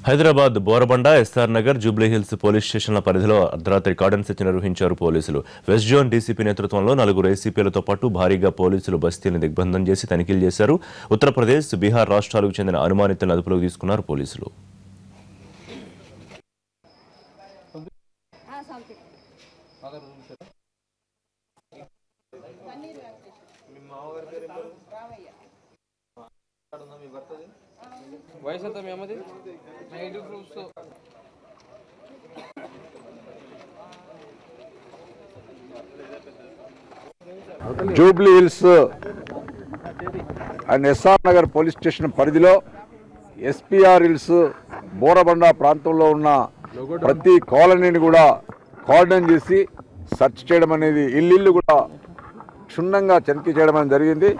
Hyderabad Borabanda, SR Nagar, Jubilee Hills police స్టేషన్ల పరిధిలో అర్ధరాత్రి కార్డన్ సెర్చ్ నిర్వహించారు పోలీసులు. వెస్ట్ జోన్ డీసీపీ నేతృత్వంలో 4 ఏసీపీలతో పాటు భారీగా పోలీసులు బస్తీని దిగ్బంధం చేసి తనిఖీలు చేశారు. ఉత్తరప్రదేశ్, బీహార్ రాష్ట్రాలకు చెందిన అనుమానితులను అదుపులోకి తీసుకున్నారు పోలీసులు. Jubilee Hills and S R Nagar police station పరిధిలో ఎస్పీఆర్ హిల్స్ బోరబండ ప్రాంతంలో ఉన్న ప్రతి కాలనీని కూడా కార్డన్ చేసి సెర్చ్ చేయడం అనేది, ఇల్లు కూడా క్షుణ్ణంగా తనిఖీ చేయడం అనేది జరిగింది.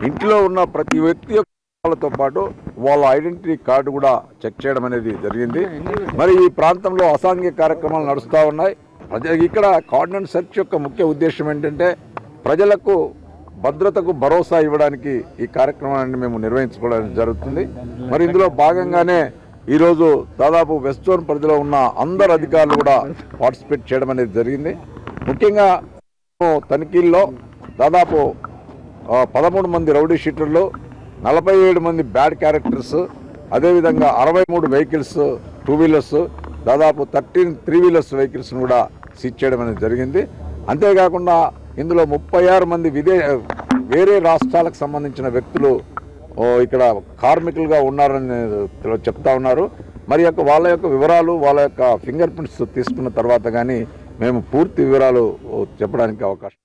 ఇంట్లో ఉన్న ప్రతి వ్యక్తి తో పాటు వాళ్ళ ఐడెంటిటీ కార్డు కూడా చెక్ చేయడం అనేది జరిగింది. మరి ఈ ప్రాంతంలో అసాంఘిక కార్యక్రమాలు నడుస్తూ ఉన్నాయి. ఇక్కడ కార్డన్ సెర్చ్ యొక్క ముఖ్య ఉద్దేశం ఏంటంటే ప్రజలకు భద్రతకు భరోసా ఇవ్వడానికి ఈ కార్యక్రమాన్ని మేము నిర్వహించుకోవడానికి జరుగుతుంది. మరి ఇందులో భాగంగానే ఈరోజు దాదాపు వెస్ట్ జోన్ పరిధిలో ఉన్న అందరు అధికారులు కూడా పార్టిసిపేట్ చేయడం అనేది జరిగింది. ముఖ్యంగా తనిఖీల్లో దాదాపు 13 మంది రౌడీ షీటర్లు, 47 మంది బ్యాడ్ క్యారెక్టర్స్, అదేవిధంగా 63 వెహికల్స్, 2 వీలర్స్, దాదాపు 13 3 వీలర్స్ వెహికల్స్ను కూడా సీజ్ చేయడం అనేది జరిగింది. అంతేకాకుండా ఇందులో 36 మంది వేరే రాష్ట్రాలకు సంబంధించిన వ్యక్తులు ఇక్కడ కార్మికులుగా ఉన్నారని చెప్తా ఉన్నారు. మరి వాళ్ళ యొక్క వివరాలు, వాళ్ళ యొక్క ఫింగర్ ప్రింట్స్ తీసుకున్న తర్వాత కానీ మేము పూర్తి వివరాలు చెప్పడానికి అవకాశం